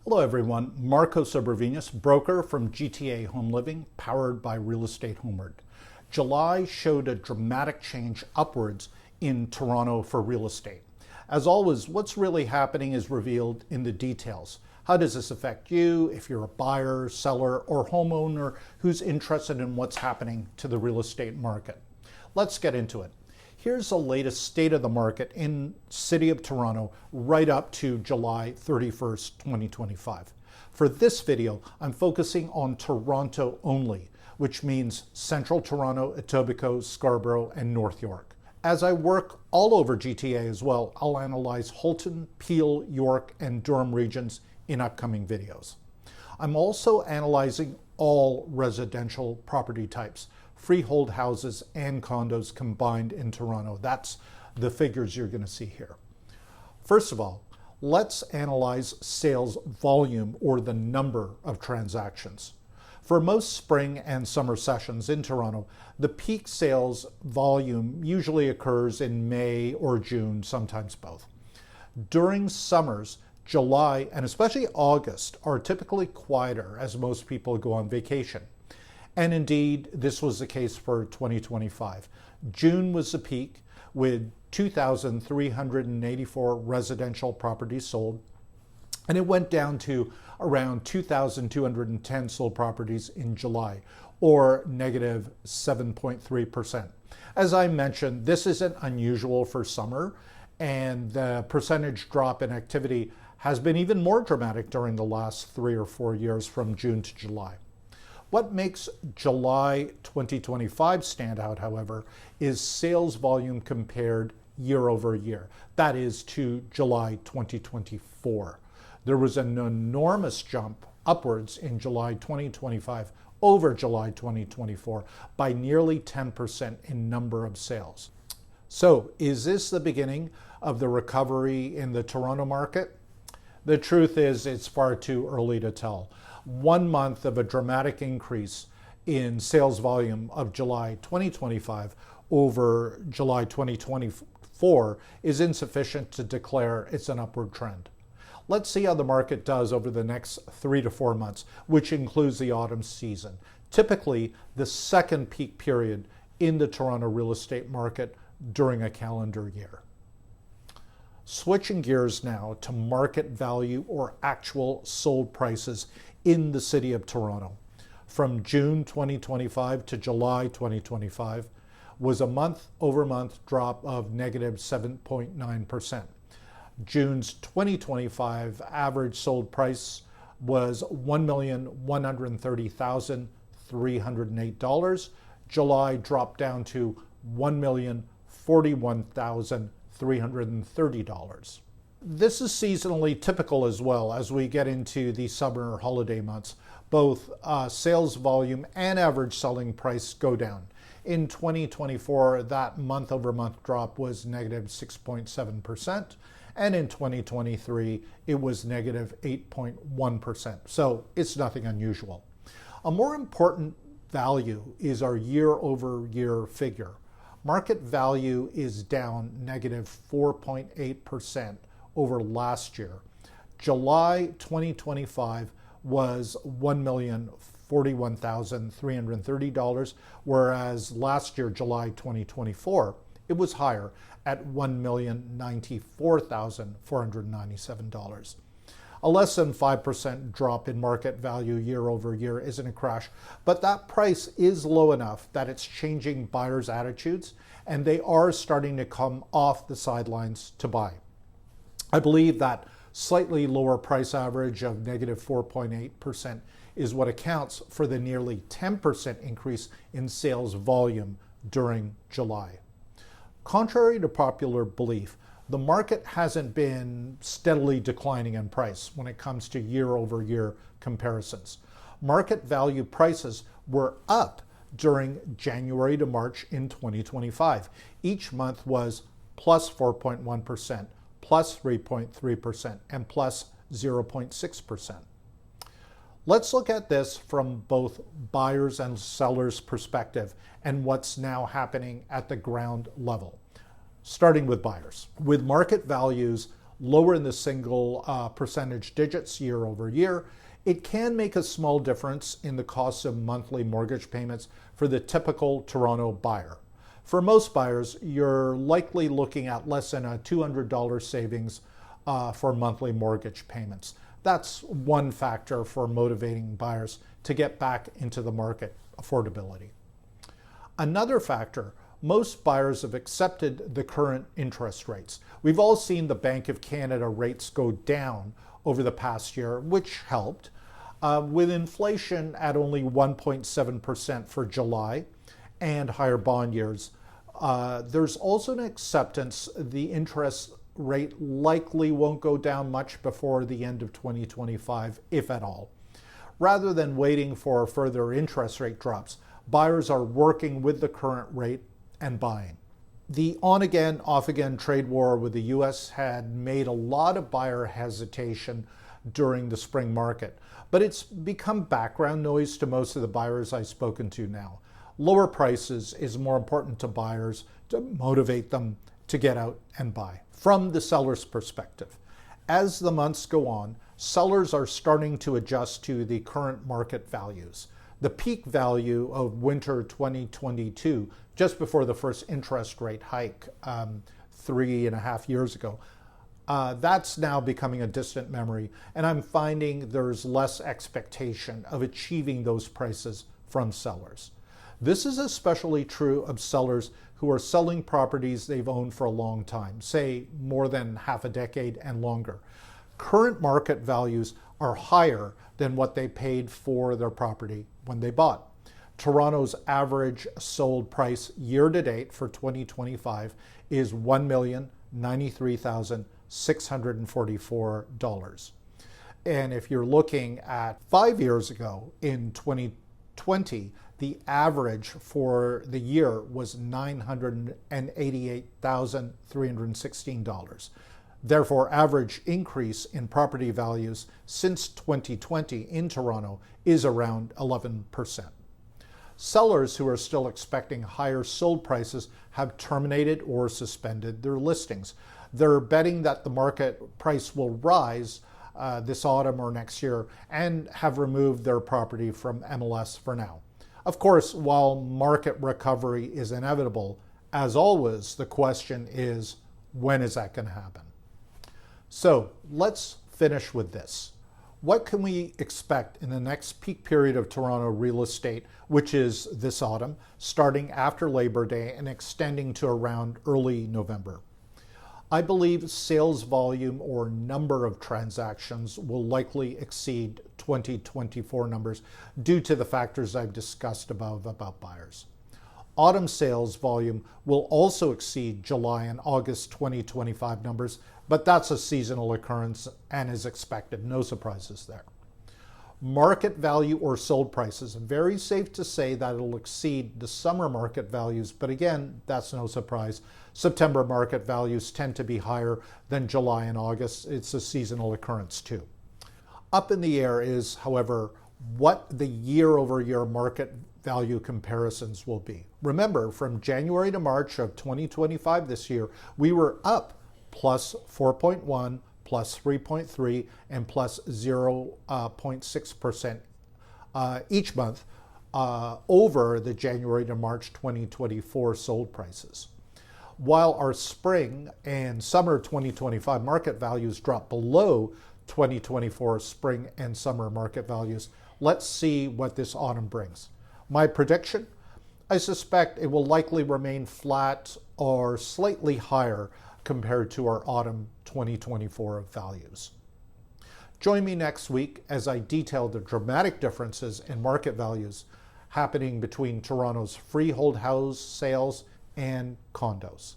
Hello everyone, Marco Sobrevinas, broker from GTA Home Living, powered by Real Estate Homeward. July showed a dramatic change upwards in Toronto for real estate. As always, what's really happening is revealed in the details. How does this affect you if you're a buyer, seller, or homeowner who's interested in what's happening to the real estate market? Let's get into it. Here's the latest state of the market in City of Toronto right up to July 31st, 2025. For this video, I'm focusing on Toronto only, which means Central Toronto, Etobicoke, Scarborough, and North York. As I work all over GTA as well, I'll analyze Halton, Peel, York, and Durham regions in upcoming videos. I'm also analyzing all residential property types, freehold houses and condos combined in Toronto. That's the figures you're going to see here. First of all, let's analyze sales volume, or the number of transactions. For most spring and summer sessions in Toronto, the peak sales volume usually occurs in May or June, sometimes both. During summers, July and especially August are typically quieter as most people go on vacation. And indeed, this was the case for 2025. June was the peak with 2,384 residential properties sold, and it went down to around 2,210 sold properties in July, or negative 7.3%. As I mentioned, this isn't unusual for summer, and the percentage drop in activity has been even more dramatic during the last 3 or 4 years from June to July. What makes July 2025 stand out, however, is sales volume compared year over year. That is to July 2024. There was an enormous jump upwards in July 2025 over July 2024 by nearly 10% in number of sales. So, is this the beginning of the recovery in the Toronto market? The truth is, it's far too early to tell. 1 month of a dramatic increase in sales volume of July 2025 over July 2024 is insufficient to declare it's an upward trend. Let's see how the market does over the next 3 to 4 months, which includes the autumn season, typically the second peak period in the Toronto real estate market during a calendar year. Switching gears now to market value, or actual sold prices in the City of Toronto. From June 2025 to July 2025 was a month-over-month drop of negative 7.9%. June's 2025 average sold price was $1,130,308. July dropped down to $1,041,330. This is seasonally typical as well as we get into the summer holiday months. Both sales volume and average selling price go down. In 2024, that month-over-month drop was negative 6.7%, and in 2023, it was negative 8.1%. So it's nothing unusual. A more important value is our year-over-year figure. Market value is down negative 4.8% over last year. July 2025 was $1,041,330, whereas last year, July 2024, it was higher at $1,094,497. A less than 5% drop in market value year over year isn't a crash, but that price is low enough that it's changing buyers' attitudes, and they are starting to come off the sidelines to buy. I believe that slightly lower price average of negative 4.8% is what accounts for the nearly 10% increase in sales volume during July. Contrary to popular belief, the market hasn't been steadily declining in price when it comes to year-over-year comparisons. Market value prices were up during January to March in 2025. Each month was plus 4.1%, plus 3.3%, and plus 0.6%. Let's look at this from both buyers and sellers' perspective and what's now happening at the ground level. Starting with buyers. With market values lower in the single percentage digits year over year, it can make a small difference in the cost of monthly mortgage payments for the typical Toronto buyer. For most buyers, you're likely looking at less than a $200 savings for monthly mortgage payments. That's one factor for motivating buyers to get back into the market: affordability. Another factor, most buyers have accepted the current interest rates. We've all seen the Bank of Canada rates go down over the past year, which helped. With inflation at only 1.7% for July and higher bond yields, there's also an acceptance the interest rate likely won't go down much before the end of 2025, if at all. Rather than waiting for further interest rate drops, buyers are working with the current rate and buying. The on-again, off-again trade war with the US had made a lot of buyer hesitation during the spring market, but it's become background noise to most of the buyers I've spoken to now. Lower prices is more important to buyers to motivate them to get out and buy. From the seller's perspective, as the months go on, sellers are starting to adjust to the current market values. The peak value of winter 2022, just before the first interest rate hike 3.5 years ago, that's now becoming a distant memory, and I'm finding there's less expectation of achieving those prices from sellers. This is especially true of sellers who are selling properties they've owned for a long time, say more than half a decade and longer. Current market values are higher than what they paid for their property when they bought. Toronto's average sold price year to date for 2025 is $1,093,644. And if you're looking at 5 years ago, in 2020, the average for the year was $988,316. Therefore, average increase in property values since 2020 in Toronto is around 11%. Sellers who are still expecting higher sold prices have terminated or suspended their listings. They're betting that the market price will rise this autumn or next year and have removed their property from MLS for now. Of course, while market recovery is inevitable, as always, the question is, when is that going to happen? So let's finish with this. What can we expect in the next peak period of Toronto real estate, which is this autumn, starting after Labor Day and extending to around early November? I believe sales volume or number of transactions will likely exceed 2024 numbers due to the factors I've discussed above about buyers. Autumn sales volume will also exceed July and August 2025 numbers, but that's a seasonal occurrence and is expected. No surprises there. Market value or sold prices, very safe to say that it'll exceed the summer market values, but again, that's no surprise. September market values tend to be higher than July and August. It's a seasonal occurrence too. Up in the air is, however, what the year-over-year market value comparisons will be. Remember, from January to March of 2025 this year, we were up plus 4.1, plus 3.3, and plus 0.6% each month over the January to March 2024 sold prices. While our spring and summer 2025 market values drop below 2024 spring and summer market values, let's see what this autumn brings. My prediction? I suspect it will likely remain flat or slightly higher compared to our autumn 2024 values. Join me next week as I detail the dramatic differences in market values happening between Toronto's freehold house sales and condos.